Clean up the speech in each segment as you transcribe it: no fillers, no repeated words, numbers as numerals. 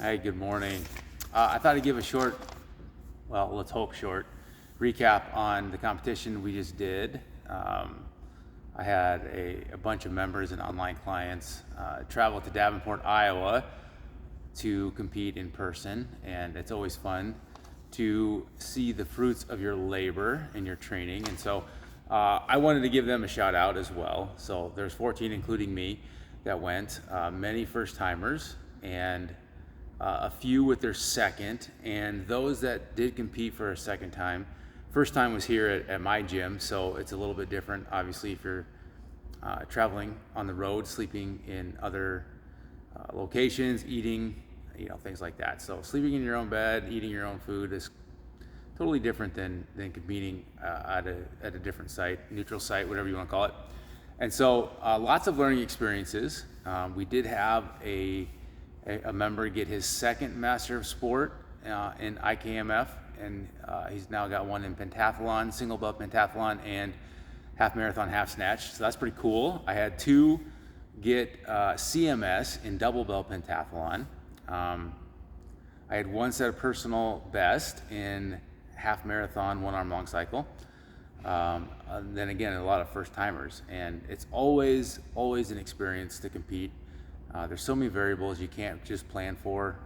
Hey, good morning. I thought I'd give a short, well, let's hope short, recap on the competition we just did. I had a bunch of members and online clients travel to Davenport, Iowa to compete in person, and it's always fun to see the fruits of your labor and your training. And so I wanted to give them a shout out as well. So there's 14, including me, that went, many first timers, and a few with their second, and those that did compete for a second time. First time was here at my gym, so it's a little bit different. Obviously, if you're traveling on the road, sleeping in other locations, eating, things like that. So sleeping in your own bed, eating your own food is totally different than competing at a different site, neutral site, whatever you want to call it. And so lots of learning experiences. We did have a member get his second Master of Sport in IKMF, and he's now got one in pentathlon, single belt pentathlon, and half marathon, half snatch. So that's pretty cool. I had two get CMS in double belt pentathlon. I had one set of personal best in half marathon, one arm Longcycle. And then again, a lot of first timers, and it's always an experience to compete. There's so many variables you can't just plan for,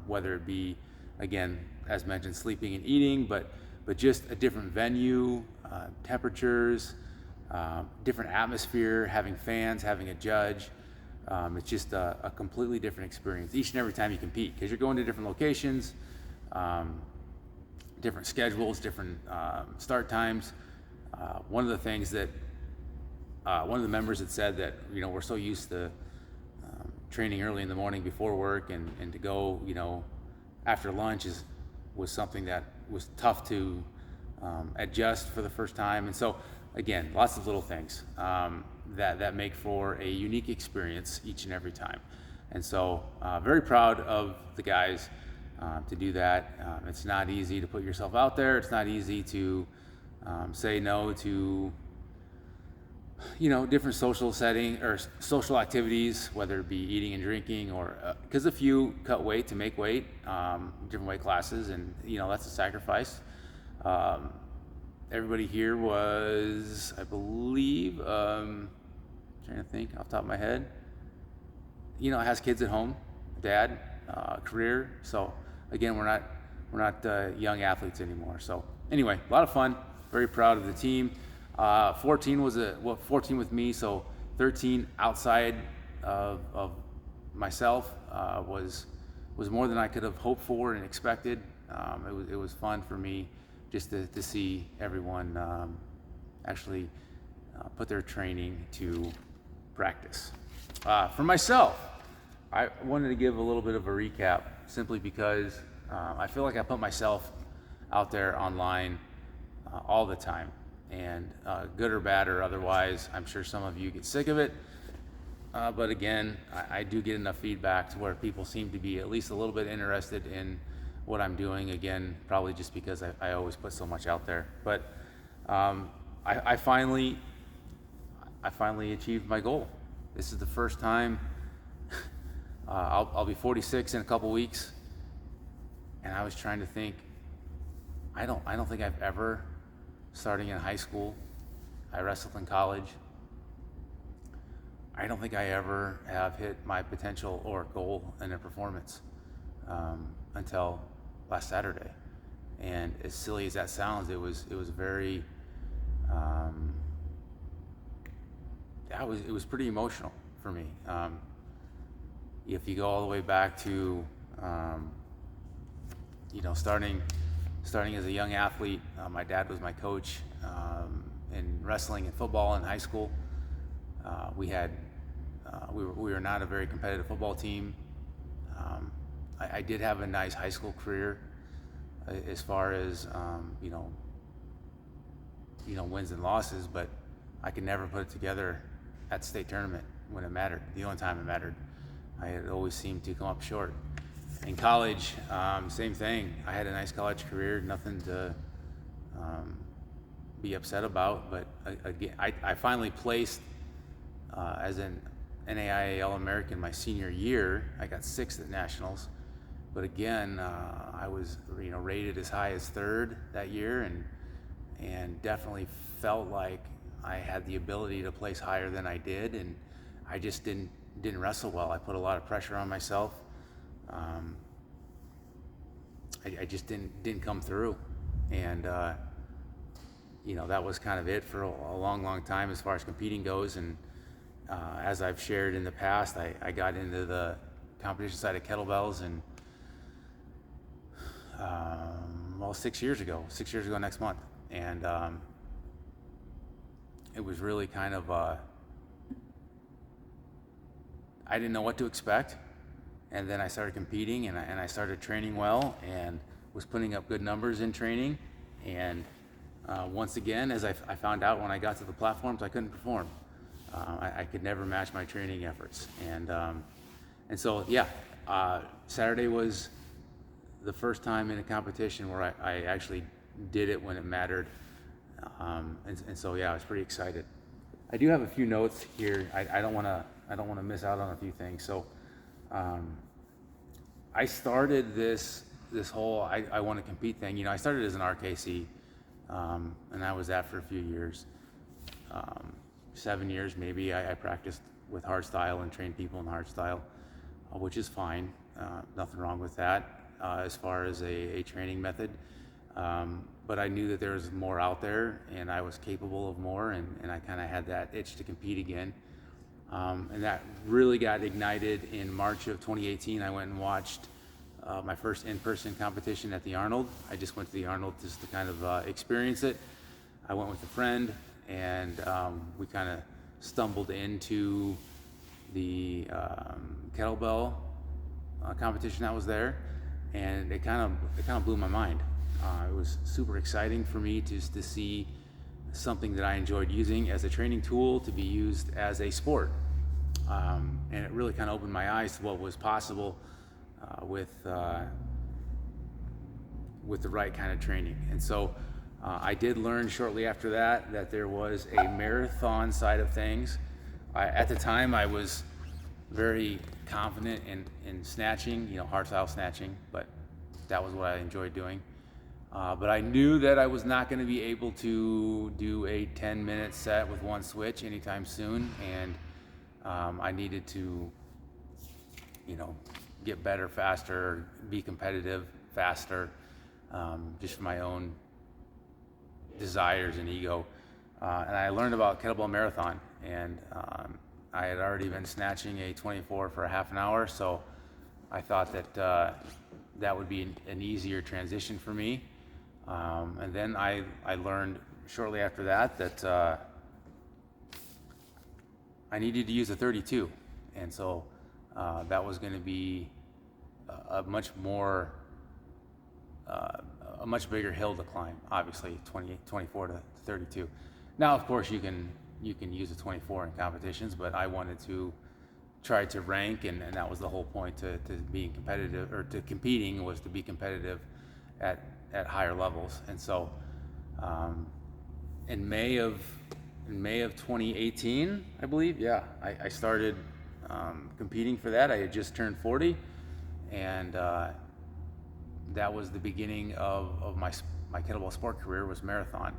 whether it be, again, as mentioned, sleeping and eating, but just a different venue, temperatures, different atmosphere, having fans, having a judge. It's just a completely different experience each and every time you compete, because you're going to different locations, different schedules, different start times. One of the things that one of the members had said that, we're so used to training early in the morning before work, and to go, after lunch was something that was tough to adjust for the first time. And so again, lots of little things that make for a unique experience each and every time. And so very proud of the guys to do that. It's not easy to put yourself out there. It's not easy to say no to different social setting or social activities, whether it be eating and drinking, or because a few cut weight to make weight, different weight classes, and that's a sacrifice. Everybody here was, I believe, trying to think off the top of my head, has kids at home, dad, career. So again, we're not young athletes anymore. So anyway, a lot of fun. Very proud of the team. 14 with me, so 13 outside of myself was more than I could have hoped for and expected. It was fun for me just to see everyone actually put their training to practice. For myself, I wanted to give a little bit of a recap, simply because I feel like I put myself out there online all the time. And good or bad or otherwise, I'm sure some of you get sick of it. But again, I do get enough feedback to where people seem to be at least a little bit interested in what I'm doing. Again, probably just because I always put so much out there. But I finally achieved my goal. This is the first time. I'll be 46 in a couple weeks, and I was trying to think. I don't think I've ever. Starting in high school, I wrestled in college. I don't think I ever have hit my potential or goal in a performance until last Saturday. And as silly as that sounds, it was very, it was pretty emotional for me. If you go all the way back to, starting as a young athlete, my dad was my coach in wrestling and football in high school. We were not a very competitive football team. I did have a nice high school career as far as wins and losses, but I could never put it together at the state tournament when it mattered. The only time it mattered, I had always seemed to come up short. In college, same thing. I had a nice college career, nothing to be upset about. But again, I finally placed as an NAIA All-American my senior year. I got sixth at nationals, But again, I was rated as high as third that year, and definitely felt like I had the ability to place higher than I did, and I just didn't wrestle well. I put a lot of pressure on myself. I just didn't come through, and that was kind of it for a long time as far as competing goes. And as I've shared in the past, I got into the competition side of kettlebells, and 6 years ago next month, and it was really kind of I didn't know what to expect. And then I started competing, and I started training well, and was putting up good numbers in training. And once again, as I found out when I got to the platforms, I couldn't perform. I could never match my training efforts. And so, Saturday was the first time in a competition where I actually did it when it mattered. And so, I was pretty excited. I do have a few notes here. I don't want to miss out on a few things. So, I started this whole I want to compete thing. I started as an RKC, and I was that for a few years, 7 years maybe. I practiced with hardstyle and trained people in hardstyle, which is fine. Nothing wrong with that as far as a training method. But I knew that there was more out there, and I was capable of more, and I kind of had that itch to compete again. And that really got ignited in March of 2018. I went and watched my first in-person competition at the Arnold. I just went to the Arnold just to kind of experience it. I went with a friend, and we kind of stumbled into the kettlebell competition that was there, and it kind of blew my mind. It was super exciting for me just to see something that I enjoyed using as a training tool to be used as a sport. And it really kind of opened my eyes to what was possible with the right kind of training. And so I did learn shortly after that there was a marathon side of things. At the time, I was very confident in snatching, hardstyle snatching, but that was what I enjoyed doing. But I knew that I was not going to be able to do a 10-minute set with one switch anytime soon, and I needed to, get better faster, be competitive faster, just for my own desires and ego. And I learned about kettlebell marathon, and I had already been snatching a 24 for a half an hour, so I thought that that would be an easier transition for me. And then I learned shortly after that I needed to use a 32, and so that was going to be a much bigger hill to climb. Obviously, 24 to 32. Now, of course, you can use a 24 in competitions, but I wanted to try to rank, and that was the whole point to being competitive, or to competing, was to be competitive at higher levels. And so in May of 2018, I believe, I started competing for that. I had just turned 40, and that was the beginning of my kettlebell sport career, was marathon.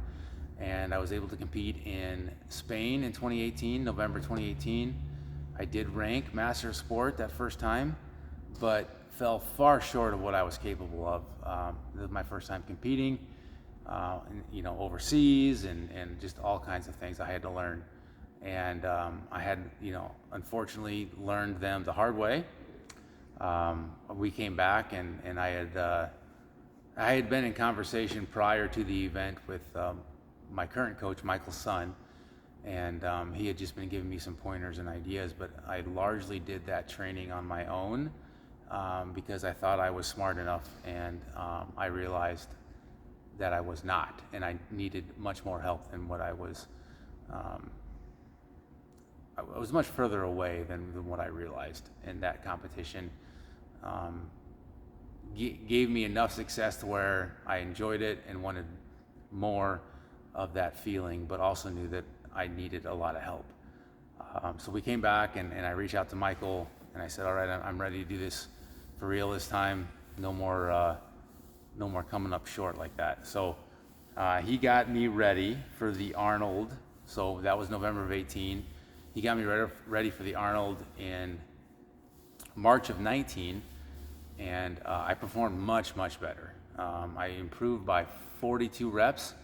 And I was able to compete in Spain in 2018, November 2018. I did rank Master of Sport that first time, but fell far short of what I was capable of. This was my first time competing, overseas, and just all kinds of things I had to learn. And I had, unfortunately learned them the hard way. We came back, and I had been in conversation prior to the event with my current coach, Michael's son, and he had just been giving me some pointers and ideas, but I largely did that training on my own. Because I thought I was smart enough, and I realized that I was not, and I needed much more help than what I was. I was much further away than what I realized, and that competition gave me enough success to where I enjoyed it and wanted more of that feeling, but also knew that I needed a lot of help. So we came back, and I reached out to Michael, and I said, all right, I'm ready to do this for real this time. no more coming up short like that. So he got me ready for the Arnold. So that was November of 18. He got me ready for the Arnold in March of 19, and I performed much better. I improved by 42 reps,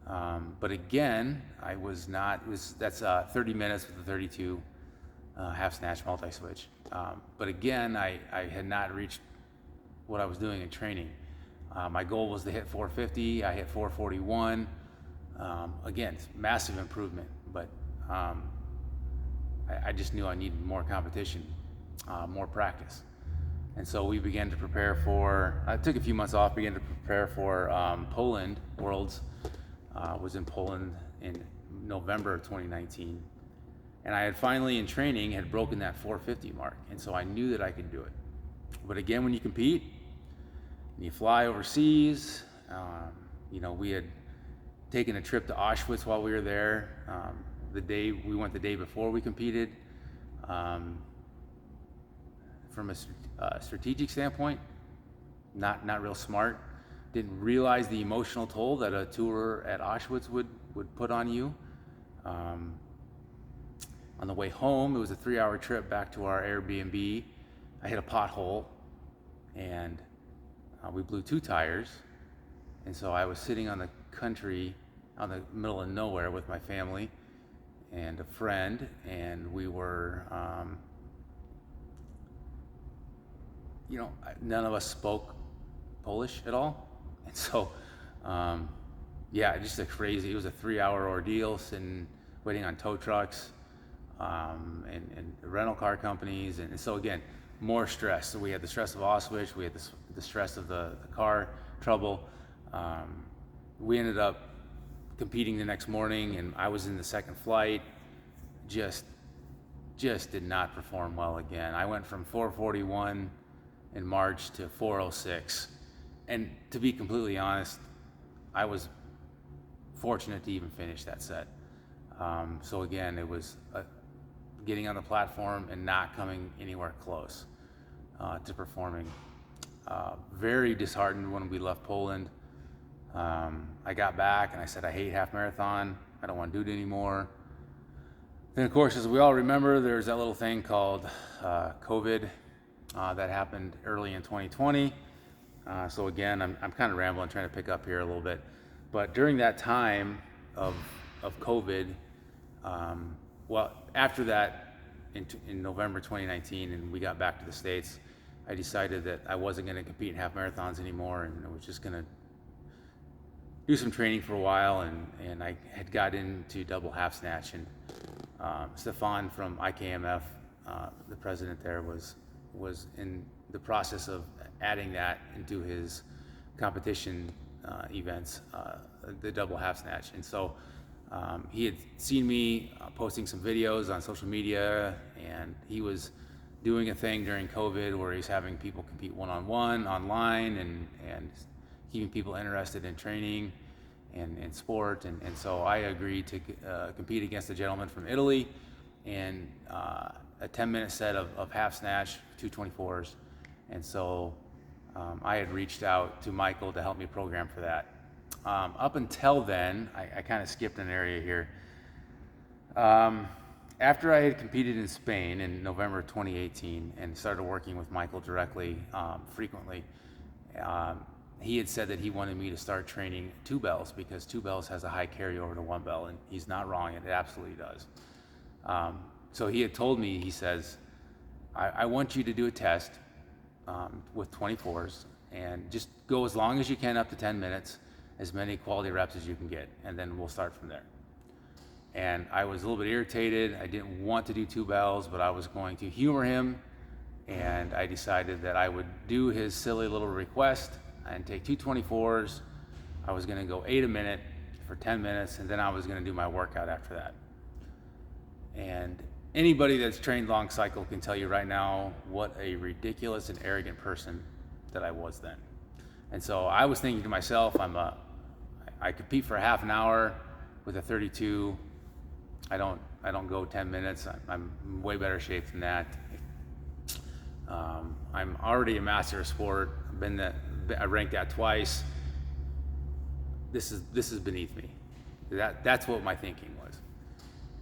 but again, that's 30 minutes with the 32 half snatch multi-switch. But again, I had not reached what I was doing in training. My goal was to hit 450. I hit 441. Again, it's massive improvement, but I just knew I needed more competition, more practice. And so we began to prepare for, I took a few months off, began to prepare for Poland Worlds. Was in Poland in November of 2019. And I had finally, in training, had broken that 450 mark. And so I knew that I could do it. But again, when you compete, and you fly overseas, we had taken a trip to Auschwitz while we were there. We went the day before we competed. From a strategic standpoint, not real smart. Didn't realize the emotional toll that a tour at Auschwitz would put on you. On the way home, it was a 3-hour trip back to our Airbnb. I hit a pothole, and we blew 2 tires. And so I was sitting on the middle of nowhere with my family and a friend, and we were, none of us spoke Polish at all. And so, just it was a 3-hour ordeal, waiting on tow trucks, and rental car companies. And so again, more stress. So we had the stress of Auschwitz, we had the stress of the car trouble. We ended up competing the next morning, and I was in the second flight. Just did not perform well again. I went from 441 in March to 406. And to be completely honest, I was fortunate to even finish that set. So again, it was getting on the platform and not coming anywhere close to performing. Very disheartened when we left Poland. I got back and I said, I hate half marathon. I don't want to do it anymore. Then of course, as we all remember, there's that little thing called COVID that happened early in 2020. So again, I'm kind of rambling, trying to pick up here a little bit. But during that time of COVID, after that, in November 2019, and we got back to the States, I decided that I wasn't going to compete in half marathons anymore, and I was just going to do some training for a while. And I had got into double half snatch, and Stefan from IKMF, the president there, was in the process of adding that into his competition events, the double half snatch. And so he had seen me posting some videos on social media, and he was doing a thing during COVID where he's having people compete one-on-one online and keeping people interested in training and sport. And so I agreed to compete against a gentleman from Italy in a 10-minute set of half snatch, 224s. And so I had reached out to Michael to help me program for that. Up until then, I kind of skipped an area here. After I had competed in Spain in November 2018 and started working with Michael directly, frequently, he had said that he wanted me to start training 2 bells because 2 bells has a high carryover to 1 bell, and he's not wrong, it absolutely does. So he had told me, he says, I want you to do a test with 24s and just go as long as you can, up to 10 minutes, as many quality reps as you can get, and then we'll start from there. And I was a little bit irritated. I didn't want to do 2 bells, but I was going to humor him, and I decided that I would do his silly little request and take 2 24s. I was going to go 8 a minute for 10 minutes, and then I was going to do my workout after that. And anybody that's trained Longcycle can tell you right now what a ridiculous and arrogant person that I was then. And so I was thinking to myself, I compete for a half an hour with a 32. I don't go 10 minutes. I'm in way better shape than that. I'm already a master of sport. I ranked that twice. This is beneath me. That's what my thinking was.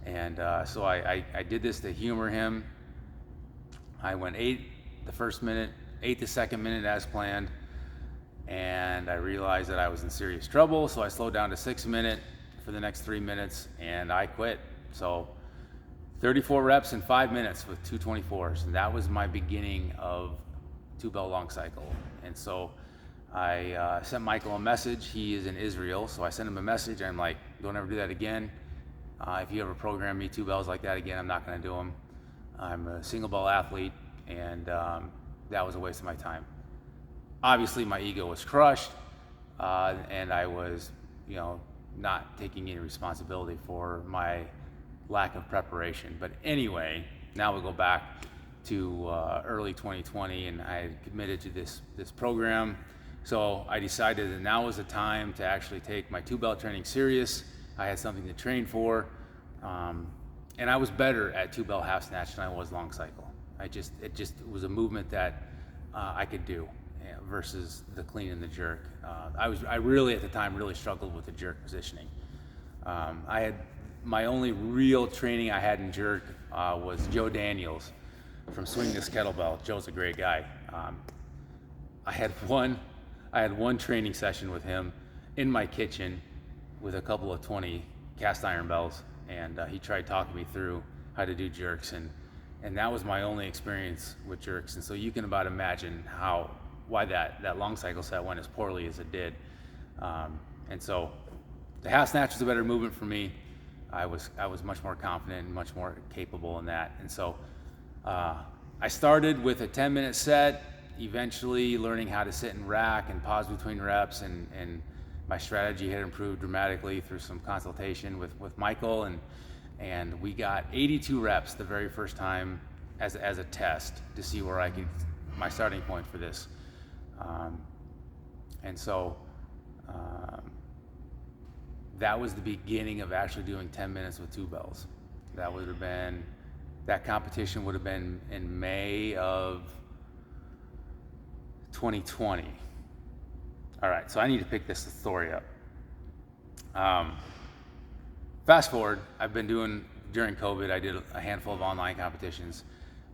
And so I did this to humor him. I went 8 the first minute, 8 the second minute as planned, and I realized that I was in serious trouble, so I slowed down to 6 minute for the next 3 minutes, and I quit. So 34 reps in 5 minutes with 224s, and that was my beginning of 2-bell Longcycle. And so I sent Michael a message. He is in Israel, so I sent him a message. I'm like, don't ever do that again. If you ever program me 2 bells like that again, I'm not going to do them. I'm a single bell athlete, and that was a waste of my time. Obviously, my ego was crushed, and I was, not taking any responsibility for my lack of preparation. But anyway, now we go back to early 2020, and I had committed to this program. So I decided that now was the time to actually take my 2-bell training serious. I had something to train for, and I was better at 2-bell half snatch than I was Longcycle. It was a movement that I could do versus the clean and the jerk. I really at the time really struggled with the jerk positioning. I had my only real training I had in jerk was Joe Daniels from Swing This Kettlebell. Joe's a great guy. I had one training session with him in my kitchen with a couple of 20 cast iron bells, and he tried talking me through how to do jerks, and that was my only experience with jerks. And so you can about imagine why that Longcycle set went as poorly as it did. And so the half snatch was a better movement for me. I was much more confident and much more capable in that. And so I started with a 10-minute set, eventually learning how to sit and rack and pause between reps, and my strategy had improved dramatically through some consultation with Michael, and we got 82 reps the very first time as a test to see where my starting point for this. And so that was the beginning of actually doing 10 minutes with 2 bells. That competition would have been in May of 2020. All right, so I need to pick this story up. Fast forward, I've been doing, during COVID, I did a handful of online competitions.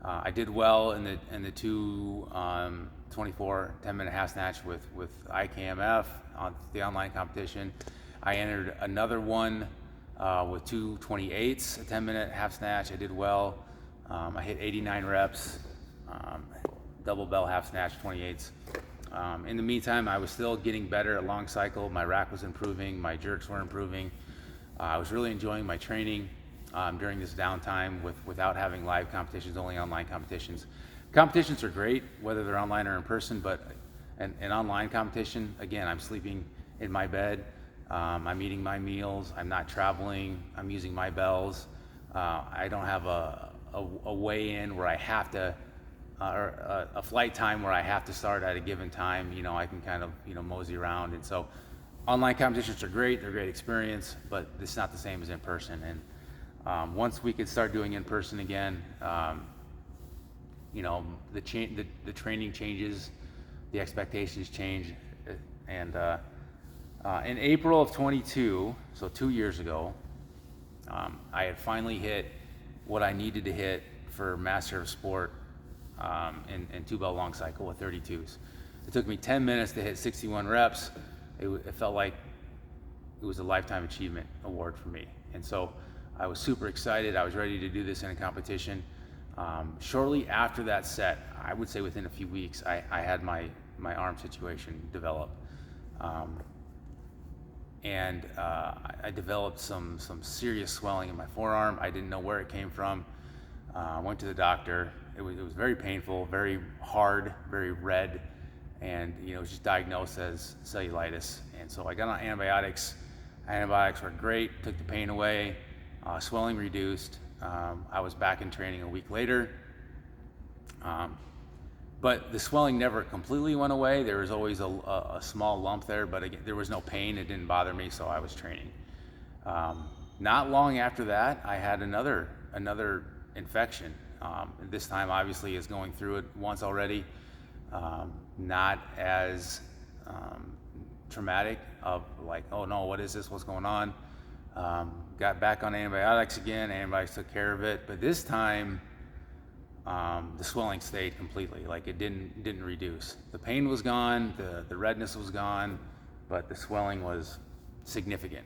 I did well in the 224 10-minute half snatch with IKMF on the online competition. I entered another one with 228s, a 10-minute half snatch. I did well. I hit 89 reps, double bell half snatch, 28s. In the meantime, I was still getting better at Longcycle. My rack was improving, my jerks were improving. I was really enjoying my training during this downtime without having live competitions, only online competitions. Competitions are great, whether they're online or in person, but an online competition, again, I'm sleeping in my bed, I'm eating my meals, I'm not traveling, I'm using my bells. I don't have a weigh-in where I have to, or a flight time where I have to start at a given time. I can kind of, mosey around. And so online competitions are great, they're a great experience, but it's not the same as in person. And once we could start doing in person again, the training changes, the expectations change. And in April of 22, so 2 years ago, I had finally hit what I needed to hit for Master of Sport in 2-bell Longcycle with 32s. It took me 10 minutes to hit 61 reps. It felt like it was a lifetime achievement award for me. And so I was super excited. I was ready to do this in a competition. Shortly after that set, I would say within a few weeks, I had my arm situation develop. And I developed some serious swelling in my forearm. I didn't know where it came from. I went to the doctor. It was very painful, very hard, very red, and it was just diagnosed as cellulitis. And so I got on antibiotics. Antibiotics were great, took the pain away, swelling reduced. I was back in training a week later. But the swelling never completely went away. There was always a small lump there, but again, there was no pain. It didn't bother me, so I was training. Not long after that, I had another infection. And this time obviously is going through it once already. Not as traumatic of like, oh no, what is this, what's going on? Got back on antibiotics again, antibiotics took care of it, but this time the swelling stayed completely, like it didn't reduce. The pain was gone, the redness was gone, but the swelling was significant.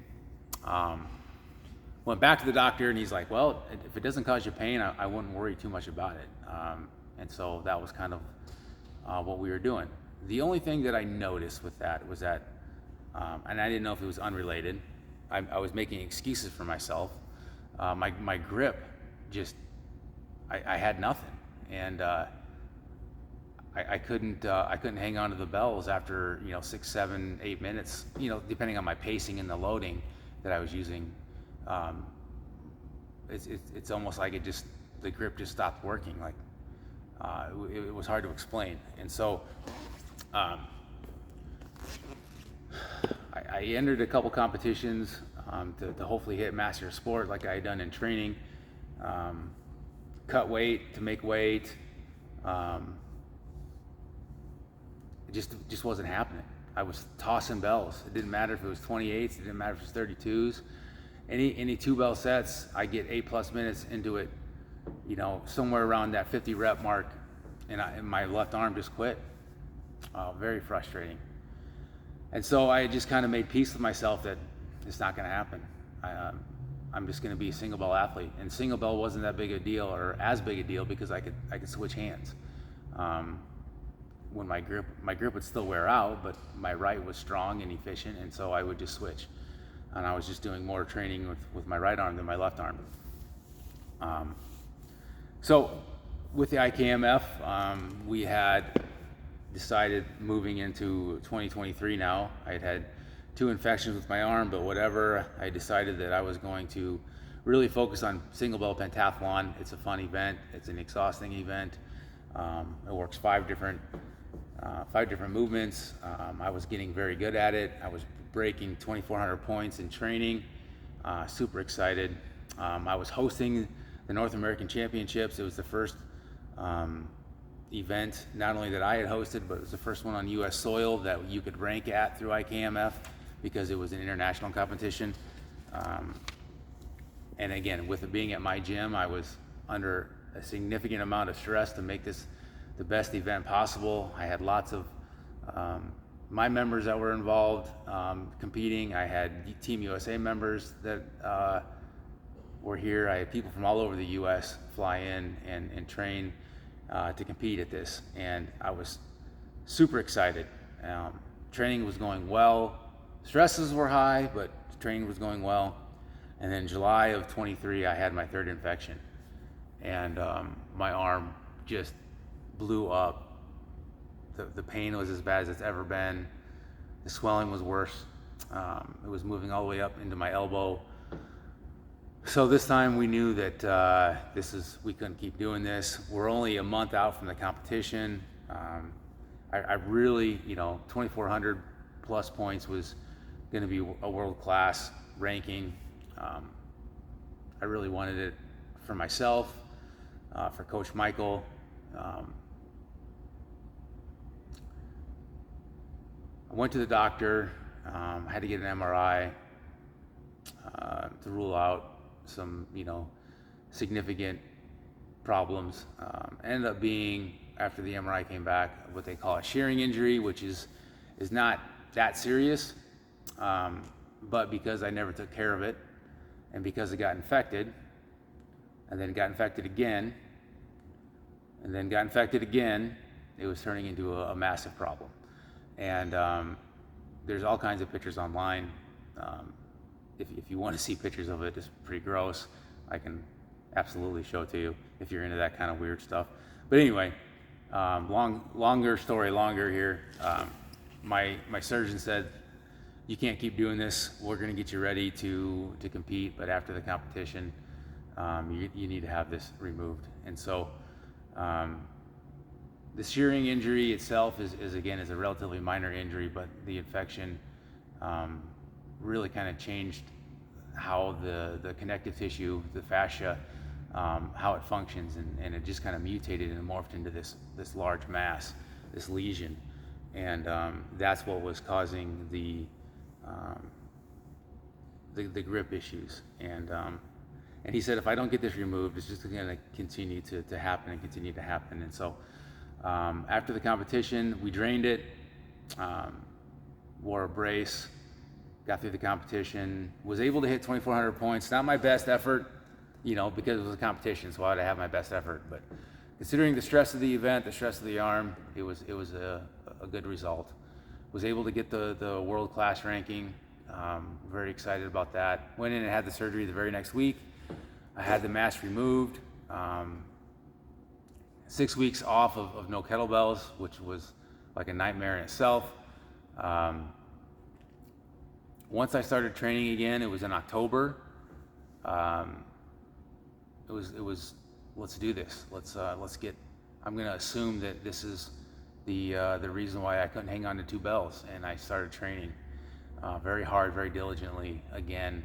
Went back to the doctor and he's like, well, if it doesn't cause you pain, I wouldn't worry too much about it. And so that was kind of what we were doing. The only thing that I noticed with that was that, and I didn't know if it was unrelated, I was making excuses for myself. My grip just, I had nothing, and I couldn't hang on to the bells after 6, 7, 8 minutes, depending on my pacing and the loading that I was using. It's almost like the grip just stopped working. Like it was hard to explain, and so I entered a couple competitions to hopefully hit master sport like I had done in training. Cut weight to make weight. It just wasn't happening. I was tossing bells. It didn't matter if it was 28s. It didn't matter if it was 32s. Any 2 bell sets, I get 8+ minutes into it, somewhere around that 50 rep mark, and my left arm just quit. Very frustrating. And so I just kind of made peace with myself that it's not going to happen. I'm just going to be a single bell athlete, and single bell wasn't that big a deal, or as big a deal, because I could switch hands. When my grip would still wear out, but my right was strong and efficient, and so I would just switch. And I was just doing more training with my right arm than my left arm. So with the IKMF, we had decided moving into 2023 now. I had 2 infections with my arm, but whatever, I decided that I was going to really focus on single bell pentathlon. It's a fun event. It's an exhausting event. It works 5 different movements. I was getting very good at it. I was breaking 2,400 points in training. Super excited. I was hosting the North American Championships. It was the first event, not only that I had hosted, but it was the first one on U.S. soil that you could rank at through IKMF, because it was an international competition. And again, with it being at my gym, I was under a significant amount of stress to make this the best event possible. I had lots of my members that were involved competing. I had Team USA members that were here. I had people from all over the U.S. fly in and train to compete at this, and I was super excited. Training was going well. Stresses were high, but training was going well. And then July of 23, I had my 3rd infection, and my arm just blew up. The pain was as bad as it's ever been. The swelling was worse. It was moving all the way up into my elbow. So this time we knew that we couldn't keep doing this. We're only a month out from the competition. I really, 2,400 plus points was going to be a world-class ranking. I really wanted it for myself, for Coach Michael. I went to the doctor, had to get an MRI to rule out some, significant problems. Ended up being, after the MRI came back, what they call a shearing injury, which is not that serious, but because I never took care of it, and because it got infected, and then got infected again, and then got infected again, it was turning into a massive problem. And there's all kinds of pictures online. If you want to see pictures of it, it's pretty gross. I can absolutely show it to you if you're into that kind of weird stuff. But anyway, longer story longer here. My surgeon said, you can't keep doing this. We're going to get you ready to compete, but after the competition, you need to have this removed. And so the shearing injury itself is a relatively minor injury, but the infection really kind of changed how the connective tissue, the fascia, how it functions, and it just kind of mutated and morphed into this large mass, this lesion, and that's what was causing the grip issues. And he said, if I don't get this removed, it's just going to continue to happen and continue to happen. And so after the competition, we drained it, wore a brace, got through the competition, was able to hit 2,400 points. Not my best effort, because it was a competition, so I had to have my best effort. But considering the stress of the event, the stress of the arm, it was a good result. Was able to get the world-class ranking. Very excited about that. Went in and had the surgery the very next week. I had the mass removed. 6 weeks off of no kettlebells, which was like a nightmare in itself. Once I started training again, it was in October. It was let's do this. Let's get. I'm going to assume that this is the reason why I couldn't hang on to 2 bells, and I started training very hard, very diligently again.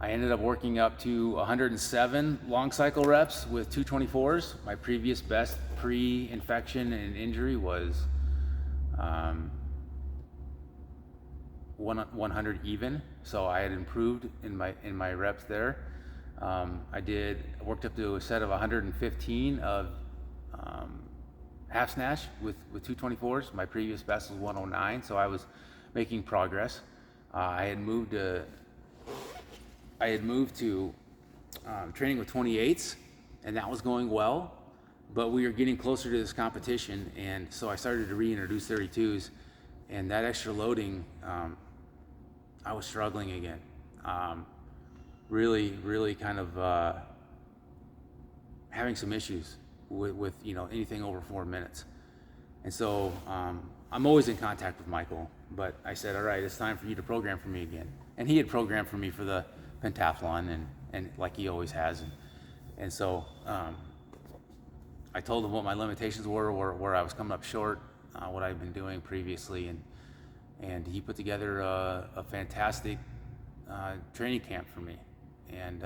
I ended up working up to 107 Longcycle reps with 224s. My previous best pre-infection and injury was 100 even, so I had improved in my reps there. I worked up to a set of 115 of half snatch with 224s. My previous best was 109, so I was making progress. I had moved to training with 28s, and that was going well, but we were getting closer to this competition, and so I started to reintroduce 32s, and that extra loading, I was struggling again. Really kind of having some issues with anything over 4 minutes. And so I'm always in contact with Michael, but I said, all right, it's time for you to program for me again. And he had programmed for me for the pentathlon, and like he always has. And so I told him what my limitations were, where I was coming up short, what I'd been doing previously, and he put together a fantastic training camp for me. And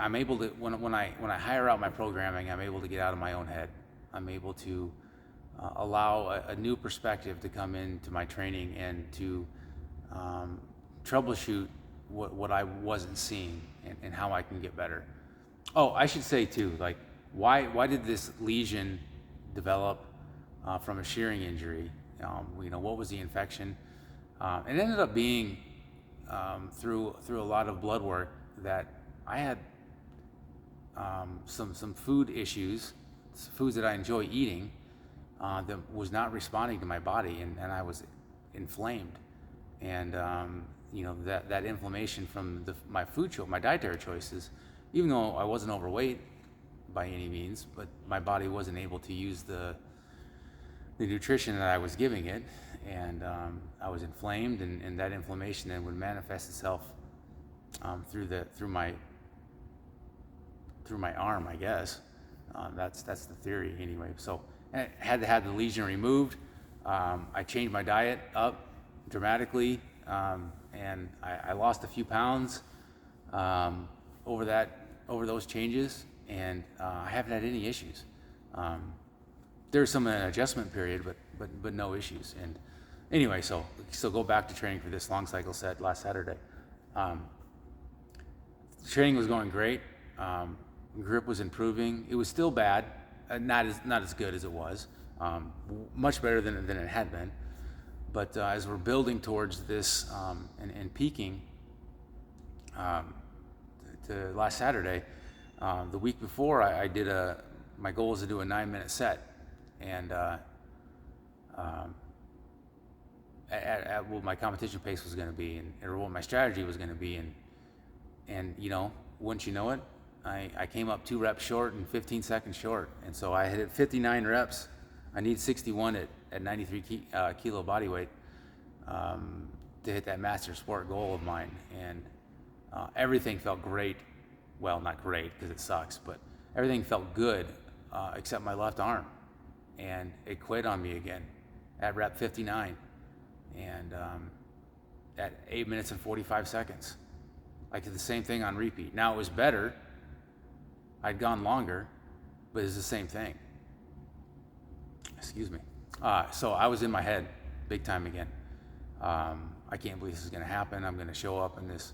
I'm able to, when I hire out my programming, I'm able to get out of my own head. I'm able to allow a new perspective to come into my training and to troubleshoot what I wasn't seeing and how I can get better. Oh, I should say too, like why did this lesion develop from a shearing injury? What was the infection? It ended up being through a lot of blood work that I had some food issues, foods that I enjoy eating, that was not responding to my body, and I was inflamed. And that inflammation from my dietary choices, even though I wasn't overweight by any means, but my body wasn't able to use the nutrition that I was giving it, and I was inflamed, and that inflammation then would manifest itself through my arm, I guess. That's the theory anyway. So I had to have the lesion removed. I changed my diet up dramatically, and I lost a few pounds over those changes, and I haven't had any issues. There's an adjustment period, but no issues. And anyway, so go back to training for this Longcycle set last Saturday. Training was going great. Grip was improving. It was still bad, not as good as it was. Much better than it had been. But as we're building towards this and peaking to last Saturday, the week before I did my goal was to do a 9-minute set, and at what my competition pace was going to be, or what my strategy was going to be, and wouldn't you know it, I came up 2 reps short and 15 seconds short, and so I hit 59 reps. I need 61 at 93 kilo body weight to hit that master sport goal of mine, and everything felt great. Well, not great because it sucks, but everything felt good except my left arm, and it quit on me again at rep 59, and at 8 minutes and 45 seconds. like the same thing on repeat. Now it was better. I'd gone longer, but it's the same thing. Excuse me. So I was in my head big time again. I can't believe this is going to happen. I'm going to show up in this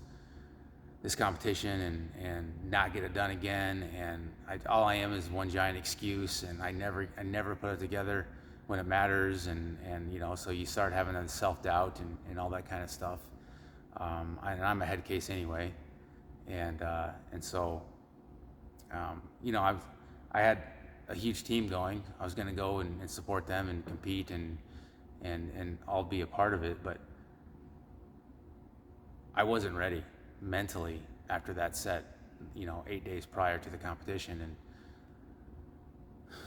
competition and not get it done again. And all I am is one giant excuse, and I never put it together when it matters. And so you start having that self-doubt and all that kind of stuff. And I'm a head case anyway. And so, I had a huge team going. I was going to go and support them and compete and I'll be a part of it, but I wasn't ready mentally after that set, 8 days prior to the competition.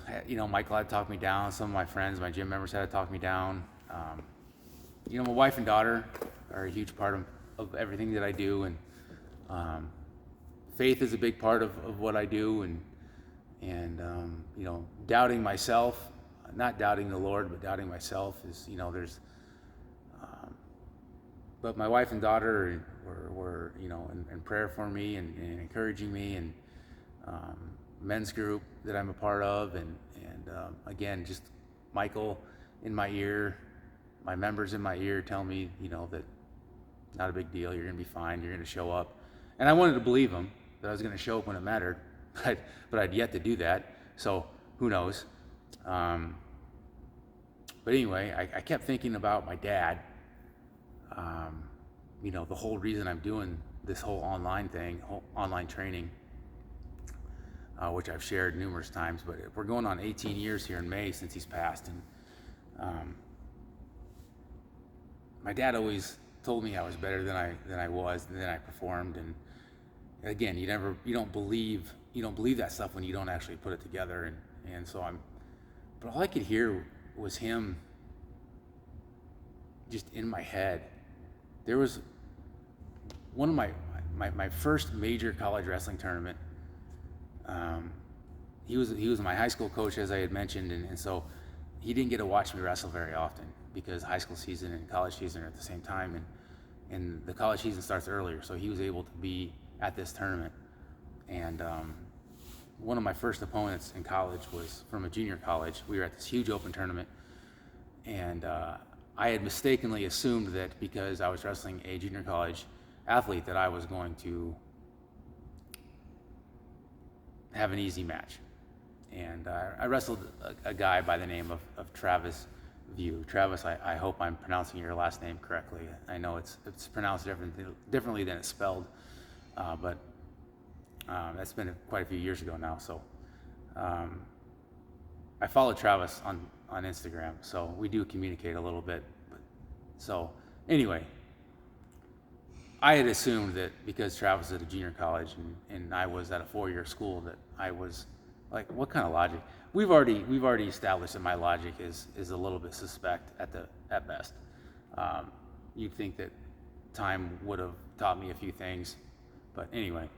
And, Michael had talked me down. Some of my friends, my gym members had to talk me down. My wife and daughter are a huge part of everything that I do. And faith is a big part of what I do. And doubting myself, not doubting the Lord, but doubting myself is, but my wife and daughter were in prayer for me and encouraging me, and men's group that I'm a part of, and again, just Michael in my ear, my members in my ear tell me, that not a big deal, you're gonna be fine, you're gonna show up. And I wanted to believe them that I was gonna show up when it mattered, but I'd yet to do that, so who knows. But anyway, I kept thinking about my dad. The whole reason I'm doing this whole online thing, online training, which I've shared numerous times, but we're going on 18 years here in May since he's passed. And my dad always told me I was better than I was, and then I performed. And again, you don't believe that stuff when you don't actually put it together. And so but all I could hear was him just in my head. There was one of my first major college wrestling tournament. He was my high school coach, as I had mentioned, and so he didn't get to watch me wrestle very often because high school season and college season are at the same time, and the college season starts earlier, so he was able to be at this tournament. And one of my first opponents in college was from a junior college. We were at this huge open tournament, and I had mistakenly assumed that because I was wrestling a junior college athlete that I was going to have an easy match. And I wrestled a guy by the name of Travis View. Travis, I hope I'm pronouncing your last name correctly. I know it's pronounced differently than it's spelled, but that's been quite a few years ago now. So I follow Travis on Instagram, so we do communicate a little bit. So anyway, I had assumed that because Travis was at a junior college and I was at a 4-year school that I was like, what kind of logic? We've already established that my logic is a little bit suspect at best. You'd think that time would have taught me a few things, but anyway,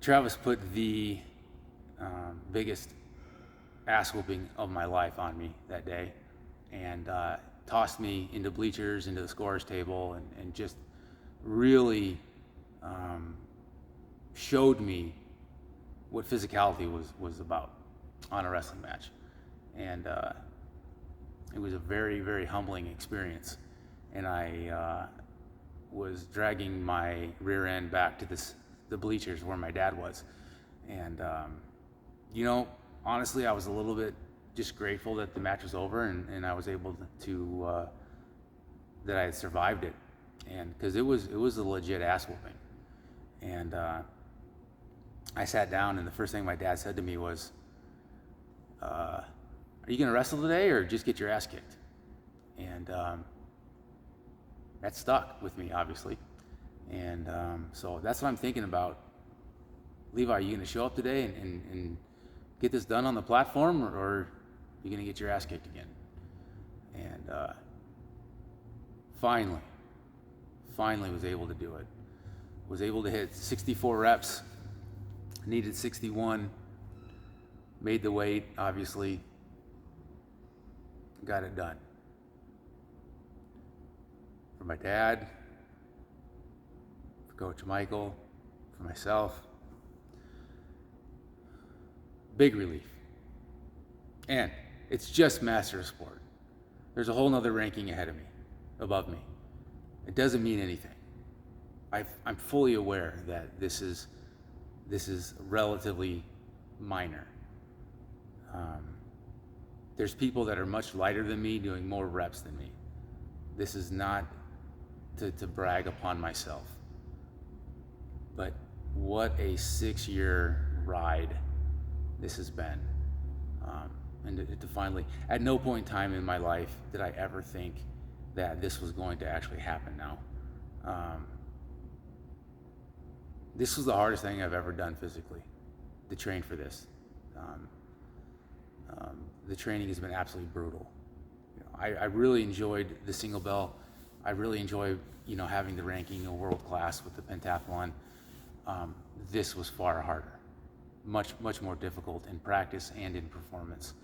Travis put the biggest ass whooping of my life on me that day, and tossed me into bleachers, into the scorer's table, and just really showed me what physicality was about on a wrestling match. And it was a very, very humbling experience. And I was dragging my rear end back to the bleachers where my dad was. And, honestly, I was a little bit just grateful that the match was over and I was able to that I had survived it, and because it was a legit ass whooping. And I sat down, and the first thing my dad said to me was, "Are you gonna wrestle today, or just get your ass kicked?" And that stuck with me, obviously. And so that's what I'm thinking about. Levi, are you gonna show up today and get this done on the platform, or you're gonna get your ass kicked again? And finally was able to do it. Was able to hit 64 reps, needed 61, made the weight, obviously, got it done. For my dad, Coach Michael, for myself. Big relief. And it's just Master of Sport. There's a whole nother ranking ahead of me, above me. It doesn't mean anything. I'm fully aware that this is relatively minor. There's people that are much lighter than me doing more reps than me. This is not to brag upon myself, but what a 6-year ride this has been. And to finally, at no point in time in my life did I ever think that this was going to actually happen now. This was the hardest thing I've ever done physically, to train for this. The training has been absolutely brutal. I really enjoyed the single bell. I really enjoy, having the ranking of world class with the pentathlon. This was far harder, much more difficult in practice and in performance.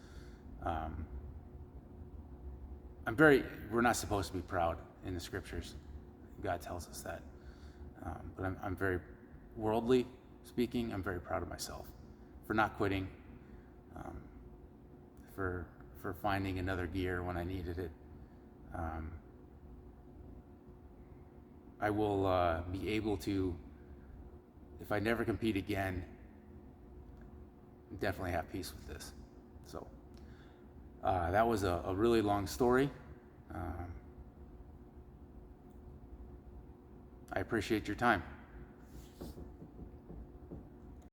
We're not supposed to be proud in the scriptures. God tells us that. But I'm very, worldly speaking, I'm very proud of myself for not quitting, for finding another gear when I needed it. I will be able to, if I never compete again, definitely have peace with this. So that was a really long story. I appreciate your time.